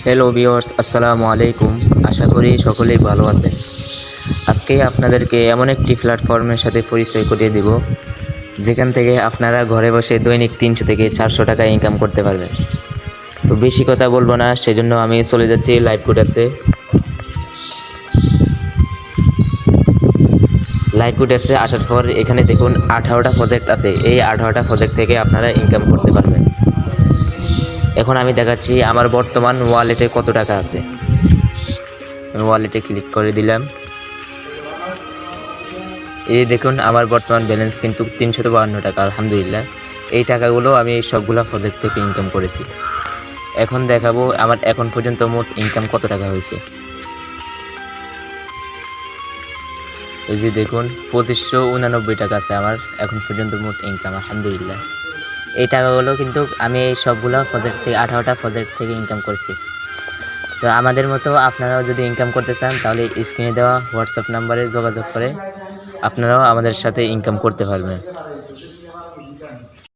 Hello viewers, আসসালামু আলাইকুম। আশা করি সকলেই ভালো আছেন। আজকে আপনাদেরকে এমন একটি প্ল্যাটফর্মের সাথে পরিচয় করিয়ে দেব, যেখান থেকে আপনারা ঘরে বসে দৈনিক 300 থেকে 400 টাকা ইনকাম করতে পারবেন। তো বেশি কথা বলবো না, সেজন্য আমি চলে যাচ্ছি লাইভ কোডার্সে। লাইভ কোডার্সে আসার পর এখানে দেখুন 18টা প্রজেক্ট আছে। এই 18টা প্রজেক্ট থেকে আপনারা ইনকাম করতে পারবেন। এখন আমি দেখাচ্ছি আমার বর্তমান ওয়ালেটে কত টাকা আছে। আমি ওয়ালেটে ক্লিক করে দিলাম। এই দেখুন আমার বর্তমান ব্যালেন্স কিন্তু 352 টাকা, আলহামদুলিল্লাহ। এই টাকাগুলো আমি সবগুলা প্রজেক্ট থেকে ইনকাম করেছি। এখন দেখাবো আমার এখন পর্যন্ত মোট ইনকাম কত টাকা হয়েছে। এই যে দেখুন 2589 টাকা আছে আমার এখন পর্যন্ত মোট ইনকাম, আলহামদুলিল্লাহ। এই টাকাগুলো কিন্তু আমি এই সবগুলো প্রজেক্ট থেকে 18টা প্রজেক্ট থেকে ইনকাম করেছি। তো আমাদের মতো আপনারাও যদি ইনকাম করতে চান, তাহলে স্ক্রিনে দেওয়া হোয়াটসঅ্যাপ নাম্বারে যোগাযোগ করে আপনারাও আমাদের সাথে ইনকাম করতে পারবেন।